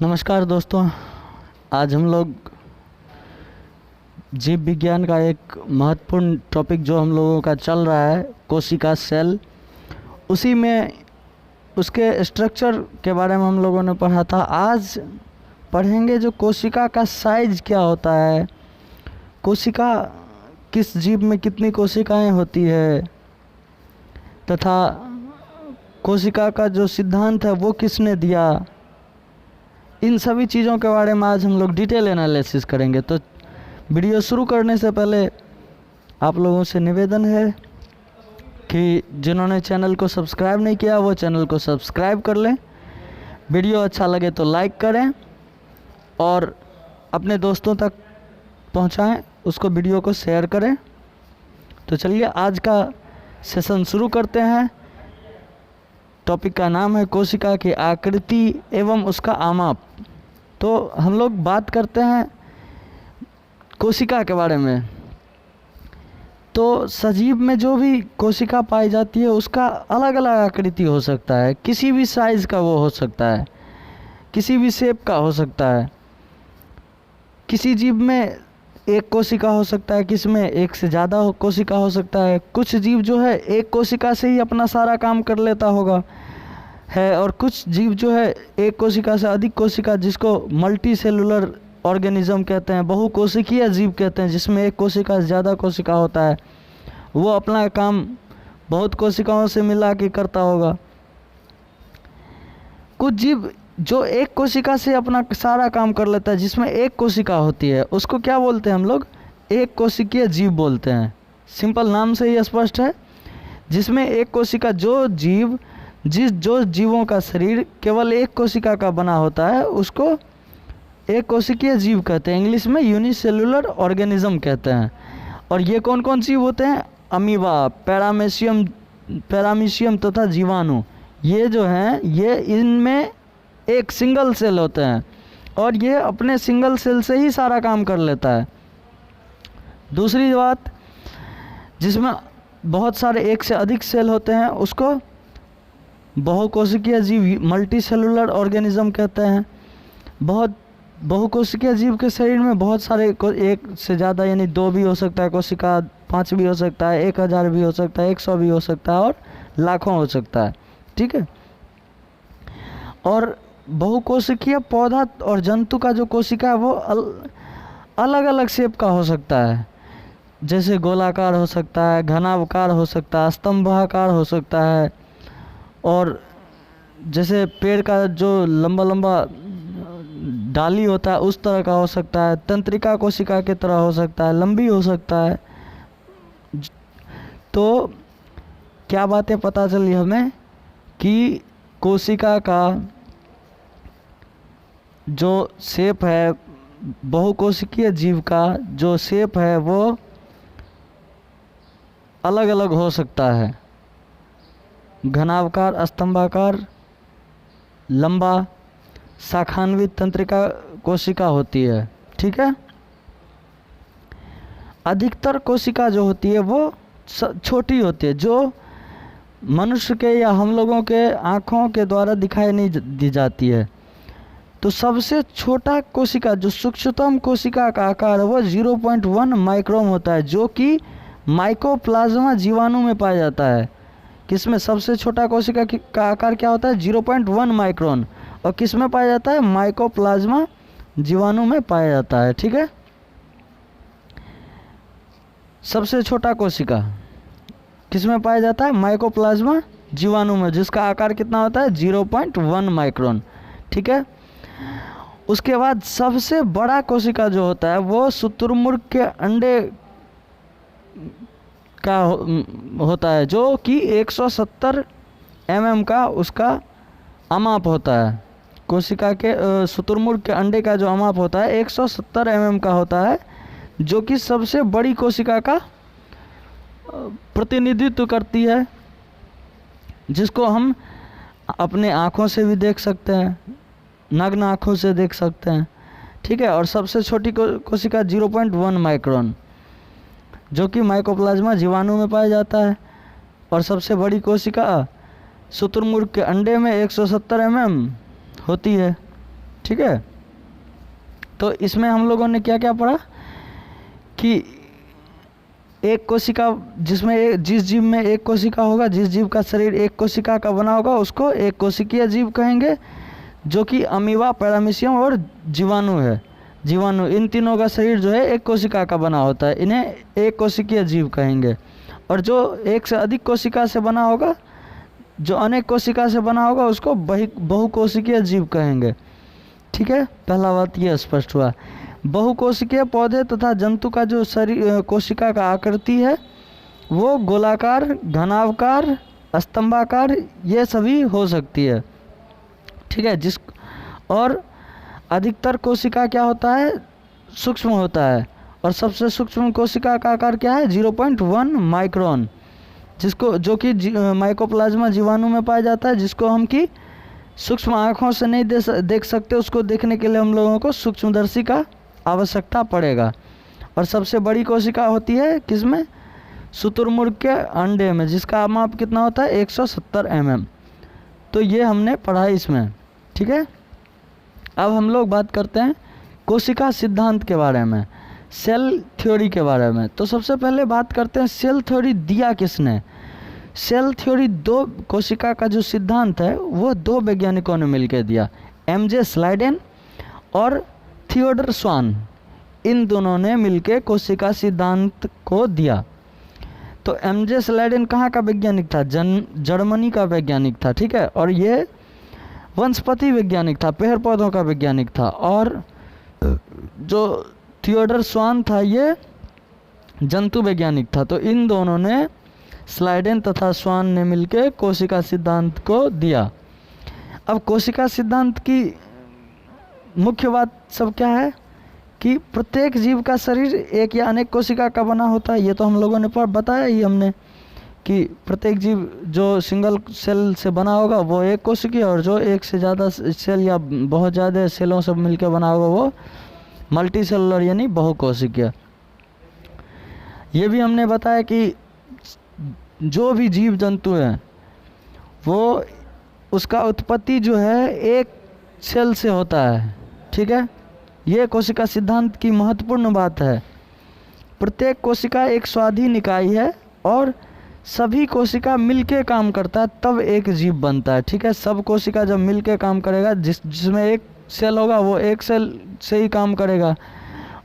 नमस्कार दोस्तों। आज हम लोग जीव विज्ञान का एक महत्वपूर्ण टॉपिक जो हम लोगों का चल रहा है, कोशिका सेल, उसी में उसके स्ट्रक्चर के बारे में हम लोगों ने पढ़ा था। आज पढ़ेंगे जो कोशिका का साइज क्या होता है, कोशिका किस जीव में कितनी कोशिकाएं होती है, तथा कोशिका का जो सिद्धांत है वो किसने दिया। इन सभी चीज़ों के बारे में आज हम लोग डिटेल एनालिसिस करेंगे। तो वीडियो शुरू करने से पहले आप लोगों से निवेदन है कि जिन्होंने चैनल को सब्सक्राइब नहीं किया वो चैनल को सब्सक्राइब कर लें। वीडियो अच्छा लगे तो लाइक करें और अपने दोस्तों तक पहुंचाएं, उसको वीडियो को शेयर करें। तो चलिए आज का सेशन शुरू करते हैं। टॉपिक का नाम है कोशिका की आकृति एवं उसका आमाप। तो हम लोग बात करते हैं कोशिका के बारे में। तो सजीव में जो भी कोशिका पाई जाती है उसका अलग अलग आकृति हो सकता है, किसी भी साइज़ का वो हो सकता है, किसी भी शेप का हो सकता है। किसी जीव में एक कोशिका हो सकता है, किसी में एक से ज़्यादा कोशिका हो सकता है। कुछ जीव जो है एक कोशिका से ही अपना सारा काम कर लेता होगा है, और कुछ जीव जो है एक कोशिका से अधिक कोशिका, जिसको मल्टी सेलुलर ऑर्गेनिज्म कहते हैं, बहुकोशिकीय जीव कहते हैं, जिसमें एक कोशिका से ज़्यादा कोशिका होता है, वो अपना काम बहुत कोशिकाओं से मिला के करता होगा। कुछ जीव जो एक कोशिका से अपना सारा काम कर लेता है, जिसमें एक कोशिका होती है, उसको क्या बोलते हैं हम लोग? एक कोशिकीय जीव बोलते हैं। सिंपल नाम से ही स्पष्ट है। जिसमें एक कोशिका, जो जीवों का शरीर केवल एक कोशिका का बना होता है उसको एक कोशिकीय जीव कहते हैं। इंग्लिश में यूनिसेलुलर ऑर्गेनिज्म कहते हैं। और ये कौन कौन जीव होते हैं? अमीबा, पैरामीशियम तथा जीवाणु। ये जो हैं ये इनमें एक सिंगल सेल होते हैं और ये अपने सिंगल सेल से ही सारा काम कर लेता है। दूसरी बात, जिसमें बहुत सारे एक से अधिक सेल होते हैं उसको बहुकोशिकीय जीव, मल्टी सेलुलर ऑर्गेनिज्म कहते हैं। बहुकोशिकीय जीव के शरीर में बहुत सारे, एक से ज़्यादा यानी 2 भी हो सकता है कोशिका, 5 भी हो सकता है, 1000 भी हो सकता है, 100 भी हो सकता है और लाखों हो सकता है। ठीक है। और बहुकोशिकीय पौधा और जंतु का जो कोशिका है वो अलग अलग शेप का हो सकता है। जैसे गोलाकार हो सकता है, घनाकार हो सकता है, स्तंभाकार हो सकता है, और जैसे पेड़ का जो लंबा लंबा डाली होता है उस तरह का हो सकता है। तंत्रिका कोशिका की तरह हो सकता है, लंबी हो सकता है। तो क्या बातें पता चली हमें कि कोशिका का जो शेप है, बहुकोशिकीय जीव का जो शेप है वो अलग अलग हो सकता है। घनाकार, स्तंभाकार, लंबा, शाखान्वित तंत्रिका कोशिका होती है। ठीक है। अधिकतर कोशिका जो होती है वो छोटी होती है, जो मनुष्य के या हम लोगों के आँखों के द्वारा दिखाई नहीं दी जाती है। तो सबसे छोटा कोशिका, जो सूक्ष्मतम कोशिका का आकार है वो 0.1 माइक्रोन होता है, जो कि माइकोप्लाज्मा जीवाणु में पाया जाता है। किसमें? सबसे छोटा कोशिका का आकार क्या होता है? 0.1 माइक्रोन। और किस में पाया जाता है? माइकोप्लाज्मा जीवाणु में पाया जाता है। ठीक है। सबसे छोटा कोशिका किस में पाया जाता है? माइकोप्लाज्मा जीवाणु में, जिसका आकार कितना होता है? 0.1 माइक्रोन। ठीक है। उसके बाद सबसे बड़ा कोशिका जो होता है वो शुतुरमुर्ग के अंडे का होता है, जो कि 170 mm का उसका अमाप होता है। कोशिका के शुतुरमुर्ग के अंडे का जो अमाप होता है 170 mm का होता है, जो कि सबसे बड़ी कोशिका का प्रतिनिधित्व करती है, जिसको हम अपने आँखों से भी देख सकते हैं, नग्न आँखों से देख सकते हैं। ठीक है। और सबसे छोटी कोशिका 0.1 माइक्रोन, जो कि माइकोप्लाज्मा जीवाणु में पाया जाता है। और सबसे बड़ी कोशिका शुतुरमुर्ग के अंडे में 170 mm होती है। ठीक है। तो इसमें हम लोगों ने क्या क्या पढ़ा कि एक कोशिका, जिसमें जिस जीव में एक कोशिका होगा, जिस जीव का शरीर एक कोशिका का बना होगा उसको एक कोशिकीय जीव कहेंगे, जो कि अमीबा, पैरामीशियम और जीवाणु है। जीवाणु, इन तीनों का शरीर जो है एक कोशिका का बना होता है, इन्हें एक कोशिकीय जीव कहेंगे। और जो एक से अधिक कोशिका से बना होगा, जो अनेक कोशिका से बना होगा, उसको बहुकोशिकीय जीव कहेंगे। ठीक है, पहला बात ये स्पष्ट हुआ। बहुकोशिकीय पौधे तथा जंतु का जो शरीर कोशिका का आकृति है वो गोलाकार, घनावकार, स्तंभाकार ये सभी हो सकती है। ठीक है, और अधिकतर कोशिका क्या होता है, सूक्ष्म होता है। और सबसे सूक्ष्म कोशिका का आकार क्या है, 0.1 माइक्रोन, जिसको जो कि माइकोप्लाज्मा जीवाणु में पाया जाता है, जिसको हम कि सूक्ष्म आँखों से नहीं देख सकते। उसको देखने के लिए हम लोगों को सूक्ष्मदर्शी का आवश्यकता पड़ेगा। और सबसे बड़ी कोशिका होती है किसमें, शुतुरमुर्ग के अंडे में, जिसका माप कितना होता है, 170 mm। तो ये हमने पढ़ा इसमें। ठीक है, अब हम लोग बात करते हैं कोशिका सिद्धांत के बारे में, सेल थ्योरी के बारे में। तो सबसे पहले बात करते हैं सेल थ्योरी दिया किसने। सेल थ्योरी दो कोशिका का जो सिद्धांत है वो दो वैज्ञानिकों ने मिलकर दिया, एमजे स्लाइडेन और थियोडर स्वान। इन दोनों ने मिलकर कोशिका सिद्धांत को दिया। तो एमजे स्लाइडेन कहाँ का वैज्ञानिक था, जर्मनी का वैज्ञानिक था। ठीक है, और ये वनस्पति वैज्ञानिक था, पेड़ पौधों का वैज्ञानिक था। और जो थियोडर स्वान था ये जंतु वैज्ञानिक था। तो इन दोनों ने, स्लाइडेन तथा स्वान ने मिलकर कोशिका सिद्धांत को दिया। अब कोशिका सिद्धांत की मुख्य बात सब क्या है कि प्रत्येक जीव का शरीर एक या अनेक कोशिका का बना होता है। ये तो हम लोगों ने बताया ही हमने कि प्रत्येक जीव जो सिंगल सेल से बना होगा वो एक कोशिकीय, और जो एक से ज़्यादा सेल या बहुत ज़्यादा सेलों से मिलकर बना होगा वो मल्टी सेलुलर यानी बहुकोशिकीय। ये भी हमने बताया कि जो भी जीव जंतु हैं वो उसका उत्पत्ति जो है एक सेल से होता है। ठीक है, ये कोशिका सिद्धांत की महत्वपूर्ण बात है। प्रत्येक कोशिका एक स्वाधीन इकाई है और सभी कोशिका मिलके काम करता है तब एक जीव बनता है। ठीक है, सब कोशिका जब मिलके काम करेगा, जिसमें एक सेल होगा वो एक सेल से ही काम करेगा,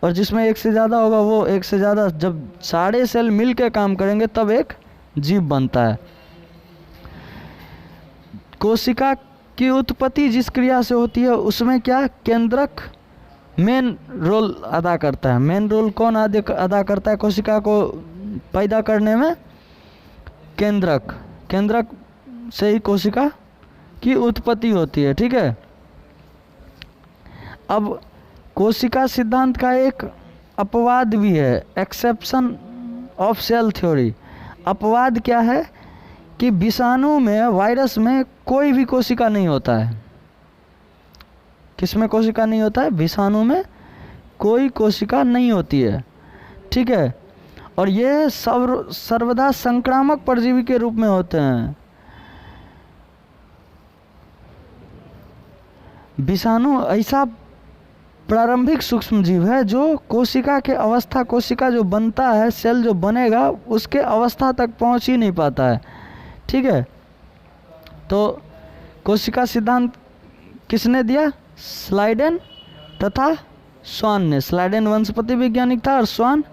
और जिसमें एक से ज़्यादा होगा वो एक से ज़्यादा, जब सारे सेल मिलके काम करेंगे तब एक जीव बनता है। कोशिका की उत्पत्ति जिस क्रिया से होती है उसमें क्या, केंद्रक मेन रोल अदा करता है। मेन रोल कौन अदा करता है कोशिका को पैदा करने में, केंद्रक। केंद्रक से ही कोशिका की उत्पत्ति होती है। ठीक है, अब कोशिका सिद्धांत का एक अपवाद भी है, एक्सेप्शन ऑफ सेल थ्योरी। अपवाद क्या है कि विषाणु में, वायरस में कोई भी कोशिका नहीं होता है। किसमें कोशिका नहीं होता है, विषाणु में कोई कोशिका नहीं होती है। ठीक है, और ये सर्वदा संक्रामक परजीवी के रूप में होते हैं। विषाणु ऐसा प्रारंभिक सूक्ष्म जीव है जो कोशिका के अवस्था, कोशिका जो बनता है, सेल जो बनेगा उसके अवस्था तक पहुंच ही नहीं पाता है। ठीक है, तो कोशिका सिद्धांत किसने दिया, स्लाइडेन तथा स्वान ने। स्लाइडेन वनस्पति वैज्ञानिक था और स्वान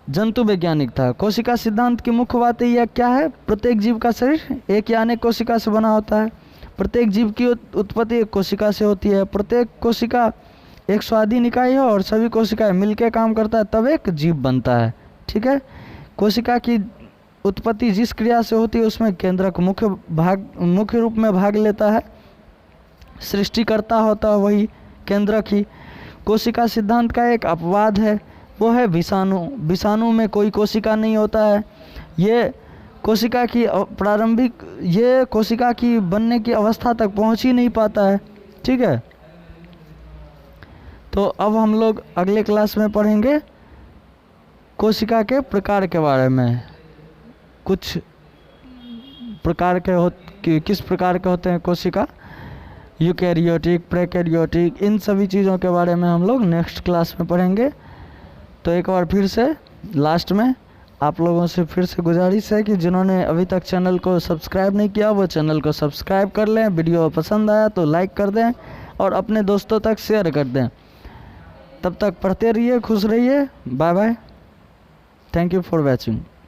जंतु वैज्ञानिक था। कोशिका सिद्धांत की मुख्य बात यह क्या है, प्रत्येक जीव का शरीर एक या अनेक कोशिका से बना होता है। प्रत्येक जीव की उत्पत्ति एक कोशिका से होती है। प्रत्येक कोशिका एक स्वाधीन इकाई है और सभी कोशिकाएं मिलकर काम करता है तब एक जीव बनता है। ठीक है, कोशिका की उत्पत्ति जिस क्रिया से होती है उसमें केंद्रक मुख्य रूप में भाग लेता है। सृष्टिकर्ता होता है वही केंद्रक ही। कोशिका सिद्धांत का एक अपवाद है, वो है विषाणु। विषाणु में कोई कोशिका नहीं होता है। ये कोशिका की प्रारंभिक, ये कोशिका की बनने की अवस्था तक पहुंच ही नहीं पाता है। ठीक है, तो अब हम लोग अगले क्लास में पढ़ेंगे कोशिका के प्रकार के बारे में। कुछ प्रकार के किस प्रकार के होते हैं कोशिका, यूकैरियोटिक, प्रोकैरियोटिक, इन सभी चीज़ों के बारे में हम लोग नेक्स्ट क्लास में पढ़ेंगे। तो एक बार फिर से लास्ट में आप लोगों से फिर से गुजारिश है कि जिन्होंने अभी तक चैनल को सब्सक्राइब नहीं किया वो चैनल को सब्सक्राइब कर लें, वीडियो पसंद आया तो लाइक कर दें और अपने दोस्तों तक शेयर कर दें। तब तक पढ़ते रहिए, खुश रहिए, bye bye, thank you for watching.